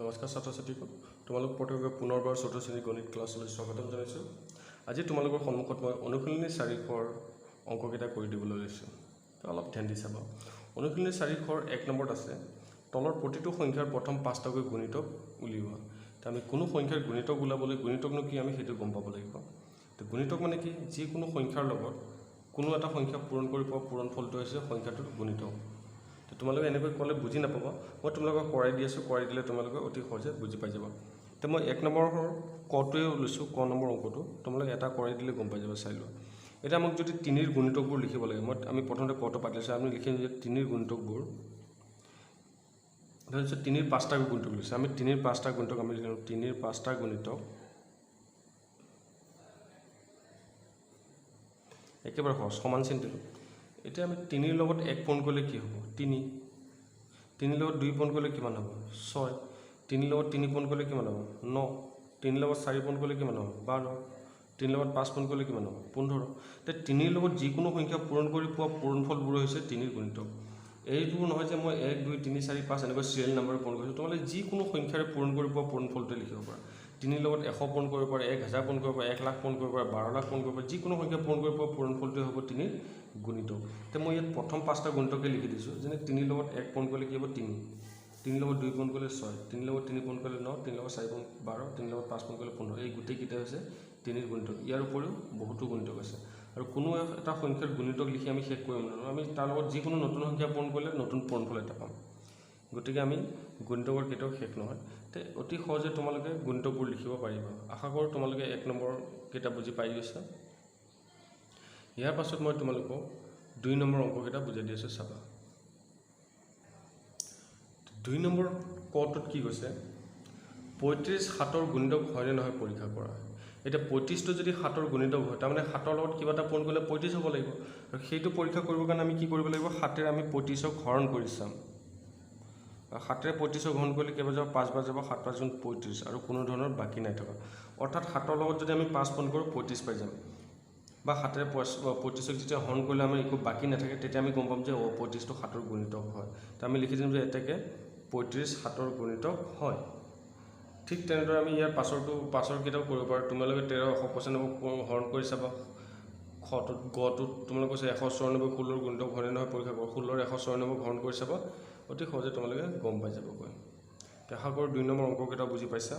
নমস্কাৰ ছাত্ৰ ছাত্ৰীসকল, তোমালোক প্ৰত্যেককে পুনৰবাৰ চতুৰ্থ শ্ৰেণীৰ গণিত ক্লাছলৈ স্বাগতম জনাইছোঁ। আজি তোমালোকৰ সন্মুখত মই অনুশীলনী 4ৰ অংককেইটা কৰি দিবলৈ লৈছোঁ। অলপ ধ্যান দি চাবা। অনুশীলনী 4ৰ 1 নম্বৰত আছে তলৰ প্ৰতিটো সংখ্যাৰ প্ৰথম 5টাকৈ গুণিতক উলিওৱা। তো আমি কোনো সংখ্যাৰ গুণিতক ওলাবলৈ গুণিতকনো কি আমি সেইটো গম পাব লাগিব। তো গুণিতক মানে কি, যিকোনো সংখ্যাৰ লগত কোনো এটা সংখ্যা পূৰণ কৰি পোৱা পূৰণফলটো হৈছে সংখ্যাটোৰ গুণিতক। তোমালোকে এনেকৈ ক'লে বুজি নাপাবা, মই তোমালোকক কৰাই দি আছোঁ, কৰাই দিলে তোমালোকে অতি সহজে বুজি পাই যাবা। তো মই 1 নম্বৰৰ কটোৱে লৈছোঁ, ক নম্বৰ অংকটো তোমালোকে এটা কৰাই দিলে গম পাই যাবা। চাই লোৱা। এতিয়া আমাক যদি 3ৰ গুণিতকবোৰ লিখিব লাগে, আমি প্ৰথমতে কটো পাতি লৈছোঁ, আমি লিখিম যে 3ৰ গুণিতকবোৰ ধৰিছোঁ 3ৰ 5টা গুণিতক লৈছোঁ। আমি 3ৰ 5টা গুণিতক আমি লিখিম 3ৰ 5টা গুণিতক একেবাৰে সহজ সমান চিন দিলোঁ। এতিয়া আমি 3ৰ লগত 1 পূৰণ কৰিলে কি হ'ব? 3। 3ৰ লগত 2 পূৰণ কৰিলে কিমান হ'ব? 6। 3ৰ লগত 3 পূৰণ কৰিলে কিমান হ'ব? 9। 3ৰ লগত 4 পূৰণ কৰিলে কিমান হ'ব? 12। 3ৰ লগত 5 পূৰণ কৰিলে কিমান হ'ব? 15। এতিয়া 3ৰ লগত যিকোনো সংখ্যা পূৰণ কৰি পোৱা পূৰণফলবোৰ হৈছে 3ৰ গুণিতক। এইবোৰ নহয় যে মই 1 2 3 4 5 এনেকৈ চিৰিয়েল নাম্বাৰ পূৰণ কৰিছোঁ। তোমালোকে যিকোনো সংখ্যাৰে পূৰণ কৰি পোৱা পূৰণফলটোৱে লিখিব পাৰা। 3ৰ লগত 100 পূৰণ কৰিব পাৰা, 1000 পূৰণ কৰিব পাৰা, 1 লাখ পূৰণ কৰিব পাৰা, 12 লাখ পূৰণ কৰিব পাৰা, যিকোনো সংখ্যা পূৰণ কৰি পোৱা পূৰণফলটোৱে হ'ব 3ৰ গুণিতক। এতিয়া মই ইয়াত প্ৰথম 5টা গুণিতকে লিখি দিছোঁ। যেনে 3ৰ লগত 1 পূৰণ কৰিলে কি হ'ব? 3। 3ৰ লগত 2 পূৰণ কৰিলে 6। 3ৰ লগত 3 পূৰণ কৰিলে 9। 3ৰ লগত 4 পূৰণ 12। 3ৰ লগত 5 পূৰণ কৰিলে 15। এই গোটেইকেইটা হৈছে 3ৰ গুণিতক। ইয়াৰ উপৰিও বহুতো গুণিতক আছে, আৰু কোনো এটা সংখ্যাৰ গুণিতক লিখি আমি শেষ কৰিব নোৱাৰোঁ। আমি তাৰ লগত যিকোনো নতুন সংখ্যা পূৰণ কৰিলে নতুন পূৰণফল এটা পাম। গতিকে আমি গুণিতকৰ কেতিয়াও শেষ নহয়। তে অতি সহজে তোমালোকে গুণিতকবোৰ লিখিব পাৰিবা। আশা কৰোঁ তোমালোকে 1 নম্বৰ কেইটা বুজি পাই গৈছা। ইয়াৰ পাছত মই তোমালোকক 2 নম্বৰ অংককেইটা বুজাই দি আছোঁ, চাবা। 2 নম্বৰ কটোত কি কৈছে? 35 7ৰ গুণিতক হয়নে নহয় পৰীক্ষা কৰা। এতিয়া 35টো যদি 7ৰ গুণিতক হয়, তাৰমানে 7ৰ লগত কিবা এটা পূৰণ কৰিলে 35 হ'ব লাগিব। আৰু সেইটো পৰীক্ষা কৰিবৰ কাৰণে আমি কি কৰিব লাগিব? 7ৰে আমি 35ক হৰণ কৰি চাম। 7ৰে 35ক হৰণ কৰিলে কেইবাৰ যাব? 5 বাৰ যাব। 7 5 গুণ 35, আৰু কোনো ধৰণৰ বাকী নাই থকা। অৰ্থাৎ 7ৰ লগত যদি আমি 5 পূৰণ কৰোঁ 35 পাই যাম। বা 7ৰে 35ক যেতিয়া হৰণ কৰিলে আমাৰ একো বাকী নাথাকে, তেতিয়া আমি গম পাম যে 35টো 7ৰ গুণিতক হয়। তো আমি লিখি দিম যে এতেকে 35 7ৰ গুণিতক হয়। ঠিক তেনেদৰে আমি ইয়াৰ পাছৰ কেইটাও কৰিব পাৰোঁ। তোমালোকে 13 195 হৰণ কৰি চাবা। গটোত তোমালোকে কৈছে 194 16ৰ গুণিতক হয়নে নহয় পৰীক্ষা কৰা। 16ৰ 194 হৰণ কৰি চাবা, অতি সহজে তোমালোকে গম পাই যাবগৈ। আশা কৰোঁ 2 নম্বৰ অংককেইটা বুজি পাইছা।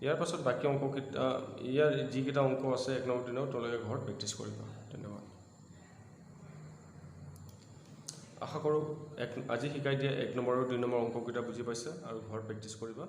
ইয়াৰ পাছত বাকী অংককেইটা, ইয়াৰ যিকেইটা অংক আছে 1 নম্বৰ 3 নম্বৰ তোমালোকে ঘৰত প্ৰেক্টিছ কৰিবা। ধন্যবাদ। আশা কৰোঁ আজি শিকাই দিয়া 1 নম্বৰ আৰু 2 নম্বৰ অংককেইটা বুজি পাইছা আৰু ঘৰত প্ৰেক্টিছ কৰিবা।